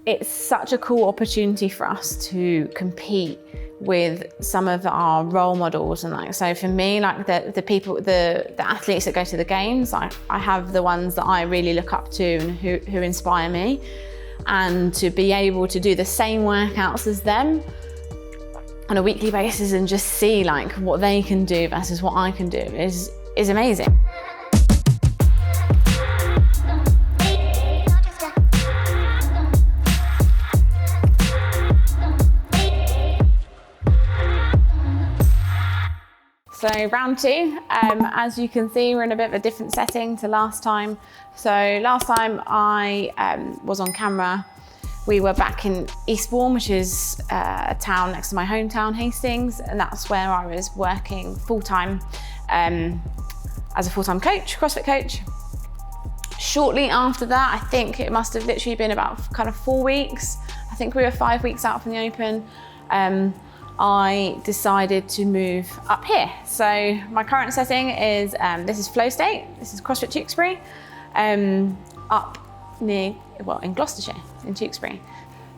it's such a cool opportunity for us to compete with some of our role models. And like, so for me, like the people, the athletes that go to the games, I have the ones that I really look up to and who inspire me. And to be able to do the same workouts as them on a weekly basis and just see like what they can do versus what I can do is amazing. So round two, as you can see, we're in a bit of a different setting to last time. So last time I was on camera, we were back in Eastbourne, which is a town next to my hometown, Hastings, and that's where I was working full-time as a full-time coach, CrossFit coach. Shortly after that, I think it must have literally been about kind of 4 weeks. I think we were 5 weeks out from the Open. I decided to move up here. So my current setting is, this is Flow State, this is CrossFit Tewksbury, up near, well, in Gloucestershire, in Tewksbury.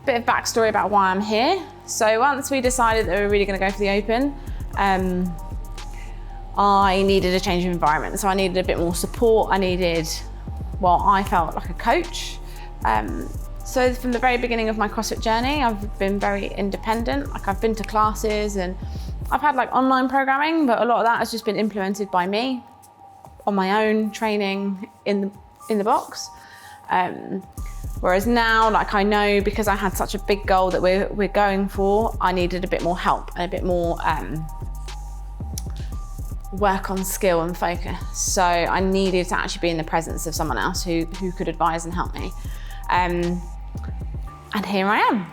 Bit of backstory about why I'm here. So once we decided that we were really gonna go for the Open, I needed a change of environment. So I needed a bit more support. I needed, well, I felt like a coach. So from the very beginning of my CrossFit journey, I've been very independent. Like I've been to classes and I've had like online programming, but a lot of that has just been implemented by me on my own, training in the box. Whereas now, like I know because I had such a big goal that we're going for, I needed a bit more help and a bit more work on skill and focus. So I needed to actually be in the presence of someone else who could advise and help me. And here I am.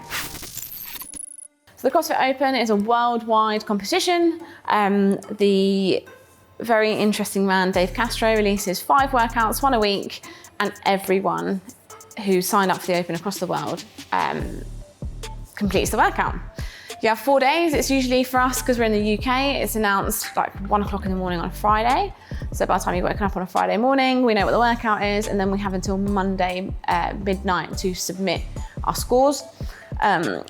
So the CrossFit Open is a worldwide competition. The very interesting man, Dave Castro, releases 5 workouts, 1 a week, and everyone who signed up for the Open across the world completes the workout. You have 4 days. It's usually for us, because we're in the UK, it's announced like 1 o'clock in the morning on a Friday. So by the time you're waking up on a Friday morning, we know what the workout is, and then we have until Monday midnight to submit our scores.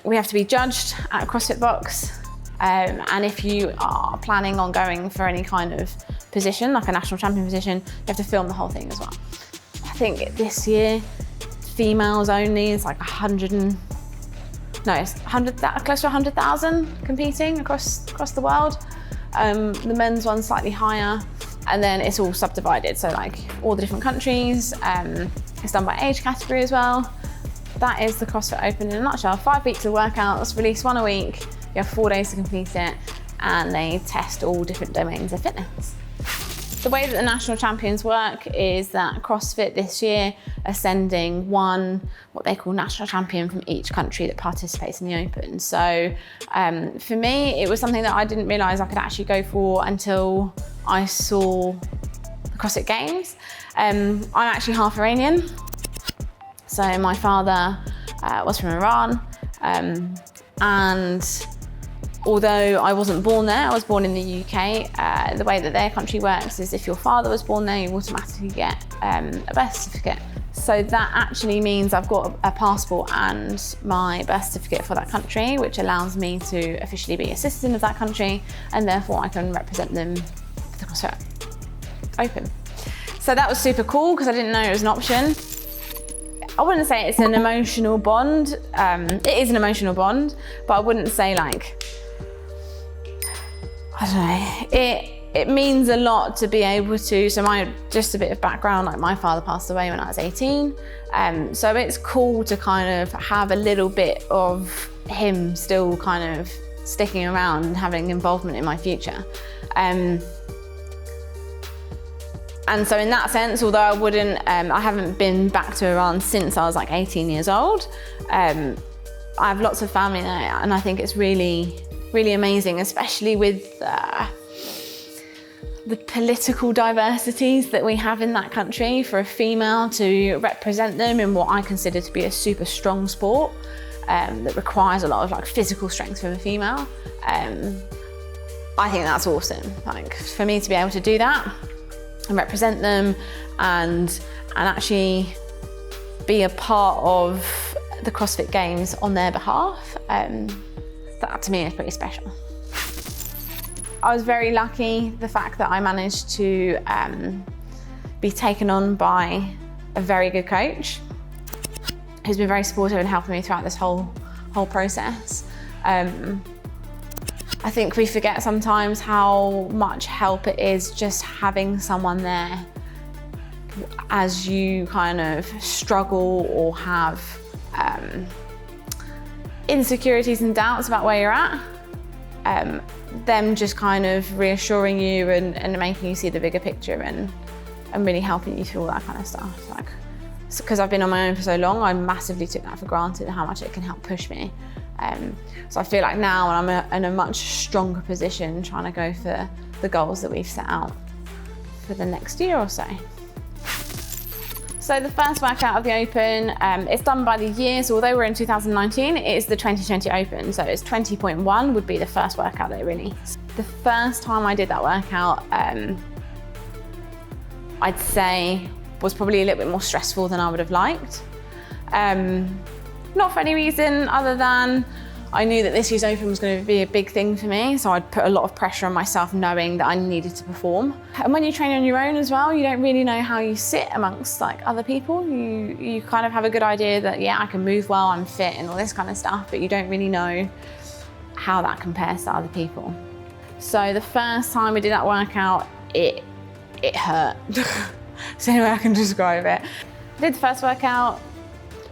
We have to be judged at a CrossFit box. And if you are planning on going for any kind of position, like a national champion position, you have to film the whole thing as well. I think this year, females only is like close to 100,000 competing across the world. The men's one's slightly higher, and then it's all subdivided. So like all the different countries, it's done by age category as well. That is the CrossFit Open in a nutshell. 5 weeks of workouts, release 1 a week. You have 4 days to complete it, and they test all different domains of fitness. The way that the national champions work is that CrossFit this year are sending one, what they call national champion from each country that participates in the Open. So for me, it was something that I didn't realise I could actually go for until I saw the CrossFit Games. I'm actually half Iranian. So my father was from Iran, and although I wasn't born there, I was born in the UK. The way that their country works is if your father was born there, you automatically get a birth certificate. So that actually means I've got a passport and my birth certificate for that country, which allows me to officially be a citizen of that country, and therefore I can represent them for the CrossFit Open. So that was super cool because I didn't know it was an option. I wouldn't say it's an emotional bond. It is an emotional bond, but I wouldn't say like, I don't know, it means a lot to be able to, so just a bit of background, like my father passed away when I was 18. So it's cool to kind of have a little bit of him still kind of sticking around and having involvement in my future. And so in that sense, although I haven't been back to Iran since I was like 18 years old, I have lots of family there, and I think it's really, really amazing, especially with the political diversities that we have in that country, for a female to represent them in what I consider to be a super strong sport that requires a lot of like physical strength from a female. I think that's awesome. Like for me to be able to do that and represent them and actually be a part of the CrossFit Games on their behalf. That to me is pretty special. I was very lucky, the fact that I managed to be taken on by a very good coach who's been very supportive and helping me throughout this whole process. I think we forget sometimes how much help it is just having someone there as you kind of struggle or have insecurities and doubts about where you're at. Them just kind of reassuring you and making you see the bigger picture and really helping you through all that kind of stuff. Like, because I've been on my own for so long, I massively took that for granted, how much it can help push me. So I feel like now I'm in a much stronger position trying to go for the goals that we've set out for the next year or so. So the first workout of the Open, it's done by the year, so although we're in 2019, it is the 2020 Open, so it's 20.1 would be the first workout they released. The first time I did that workout, I'd say was probably a little bit more stressful than I would have liked. Not for any reason other than I knew that this year's Open was going to be a big thing for me, so I'd put a lot of pressure on myself knowing that I needed to perform. And when you train on your own as well, you don't really know how you sit amongst like other people. You kind of have a good idea that, yeah, I can move well, I'm fit and all this kind of stuff, but you don't really know how that compares to other people. So the first time we did that workout, it hurt. It's the only way I can describe it. I did the first workout,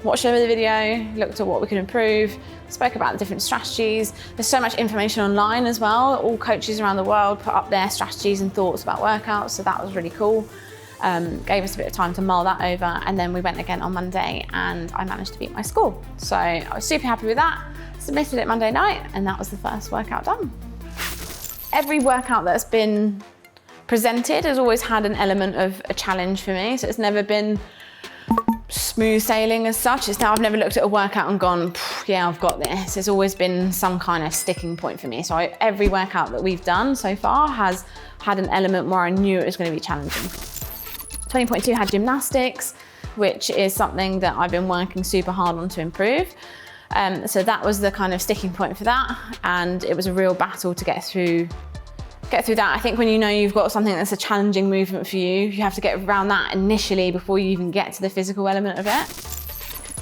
watched over the video, looked at what we could improve, spoke about the different strategies. There's so much information online as well. All coaches around the world put up their strategies and thoughts about workouts, so that was really cool. Gave us a bit of time to mull that over, and then we went again on Monday and I managed to beat my score. So I was super happy with that. Submitted it Monday night and that was the first workout done. Every workout that's been presented has always had an element of a challenge for me, so it's never been smooth sailing as such. I've never looked at a workout and gone, yeah, I've got this. It's always been some kind of sticking point for me. So every workout that we've done so far has had an element where I knew it was going to be challenging. 20.2 had gymnastics, which is something that I've been working super hard on to improve. So that was the kind of sticking point for that. And it was a real battle to get through that. I think when you know you've got something that's a challenging movement for you, you have to get around that initially before you even get to the physical element of it.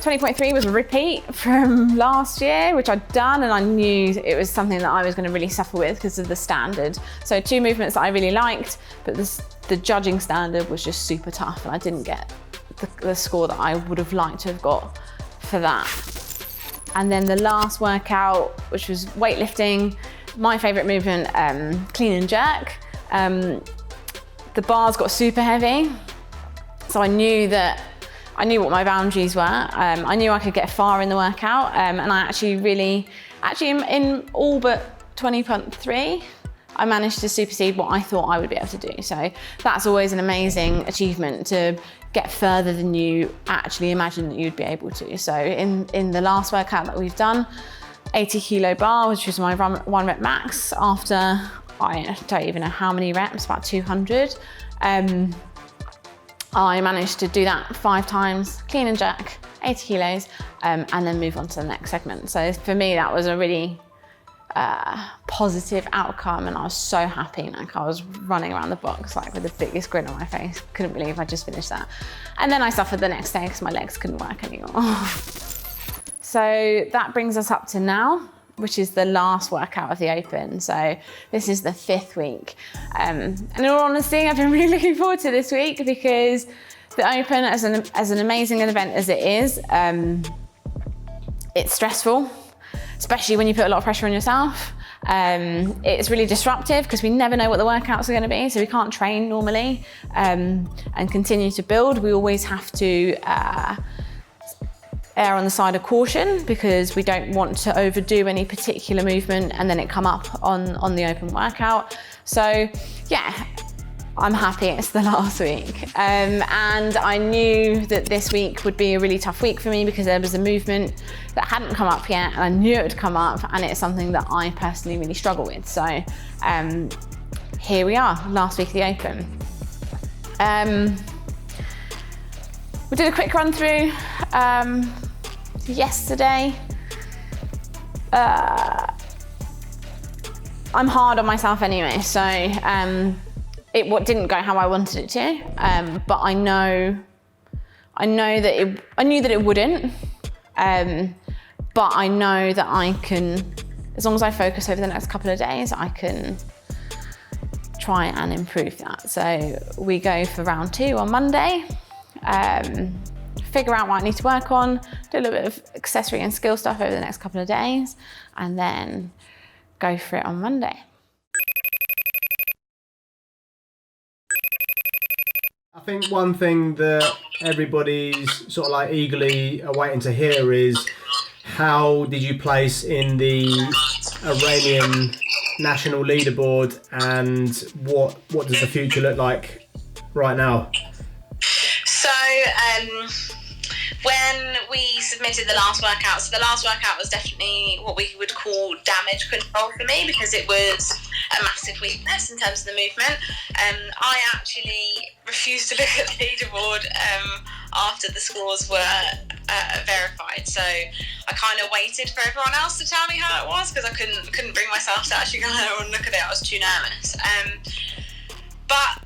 20.3 was a repeat from last year, which I'd done, and I knew it was something that I was going to really suffer with because of the standard. So two movements that I really liked, but the judging standard was just super tough, and I didn't get the score that I would have liked to have got for that. And then the last workout, which was weightlifting, my favourite movement, clean and jerk. The bars got super heavy, so I knew what my boundaries were. I knew I could get far in the workout, and I actually in all but 20.3, I managed to supersede what I thought I would be able to do. So that's always an amazing achievement, to get further than you actually imagined that you'd be able to. So in the last workout that we've done, 80 kilo bar, which was my 1 rep max after, I don't even know how many reps, about 200. I managed to do that 5 times, clean and jerk, 80 kilos, and then move on to the next segment. So for me, that was a really positive outcome, and I was so happy. Like, I was running around the box like with the biggest grin on my face. Couldn't believe I just finished that. And then I suffered the next day because my legs couldn't work anymore. So that brings us up to now, which is the last workout of the Open. So this is the 5th week. And in all honesty, I've been really looking forward to this week because the Open, as an amazing event as it is, it's stressful, especially when you put a lot of pressure on yourself. It's really disruptive because we never know what the workouts are going to be, so we can't train normally and continue to build. We always have to err on the side of caution because we don't want to overdo any particular movement and then it come up on the Open workout. So yeah, I'm happy it's the last week. And I knew that this week would be a really tough week for me because there was a movement that hadn't come up yet, and I knew it would come up, and it's something that I personally really struggle with. So here we are, last week of the Open. We did a quick run through yesterday. I'm hard on myself anyway, so it didn't go how I wanted it to, but I knew that it wouldn't, but I know that I can, as long as I focus over the next couple of days, I can try and improve that. So we go for round 2 on Monday, figure out what I need to work on, do a little bit of accessory and skill stuff over the next couple of days, and then go for it on Monday. I think one thing that everybody's sort of like eagerly awaiting to hear is, how did you place in the Iranian national leaderboard, and what does the future look like right now? So when we submitted the last workout, so the last workout was definitely what we would call damage control for me, because it was a massive weakness in terms of the movement. I actually refused to look at the leaderboard after the scores were verified. So I kind of waited for everyone else to tell me how it was, because I couldn't bring myself to actually go and look at it. I was too nervous. But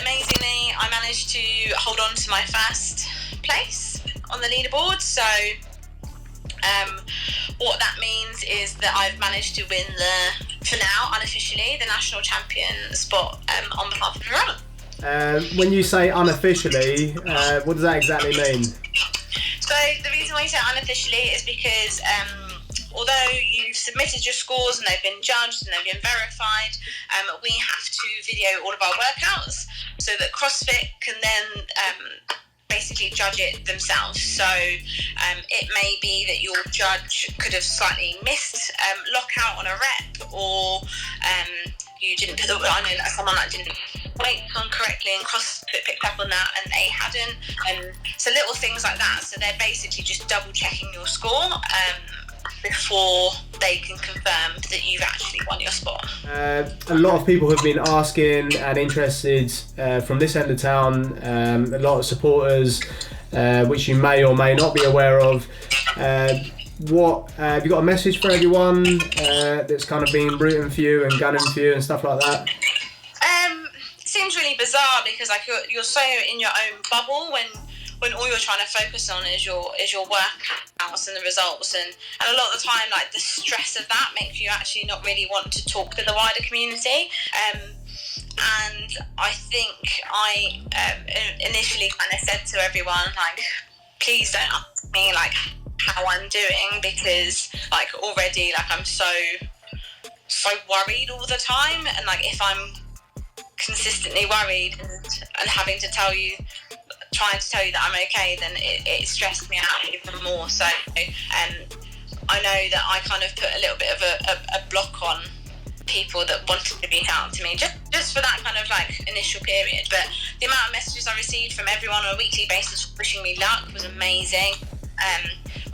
amazingly, I managed to hold on to my first place on the leaderboard. So what that means is that I've managed to win for now, unofficially, the national champion spot on behalf of Iran. When you say unofficially, what does that exactly mean? So the reason why you say unofficially is because although you've submitted your scores and they've been judged and they've been verified, we have to video all of our workouts so that CrossFit can then basically judge it themselves. So it may be that your judge could have slightly missed lockout on a rep, or you didn't put I know someone that didn't weight on correctly and CrossFit picked up on that and they hadn't, and so little things like that. So they're basically just double checking your score before they can confirm that you've actually won your spot. A lot of people have been asking and interested from this end of town, a lot of supporters, which you may or may not be aware of. What have you got a message for everyone that's kind of been rooting for you and gunning for you and stuff like that? It seems really bizarre, because like you're so in your own bubble when all you're trying to focus on is your workouts and the results, and a lot of the time, like, the stress of that makes you actually not really want to talk to the wider community. And I think I initially kind of said to everyone, like, please don't ask me like how I'm doing, because like already like I'm so worried all the time, and like if I'm consistently worried and having to trying to tell you that I'm okay, then it stressed me out even more. So I know that I kind of put a little bit of a block on people that wanted to reach out to me just for that kind of like initial period. But the amount of messages I received from everyone on a weekly basis wishing me luck was amazing.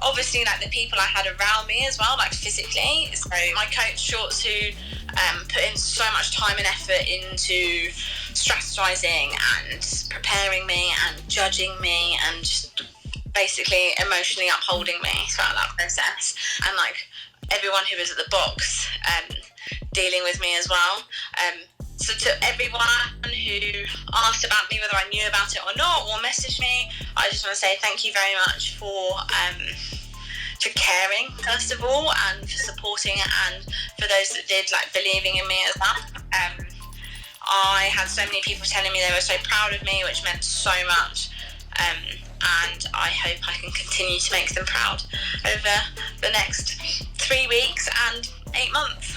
Obviously, like the people I had around me as well, like physically. So my coach Shorts, who put in so much time and effort into strategizing and preparing me and judging me and just basically emotionally upholding me throughout that process, and like everyone who was at the box dealing with me as well. So to everyone who asked about me, whether I knew about it or not, or messaged me, I just want to say thank you very much for caring, first of all, and for supporting it, and for those that did, like, believing in me as well. I had so many people telling me they were so proud of me, which meant so much, and I hope I can continue to make them proud over the next 3 weeks and 8 months.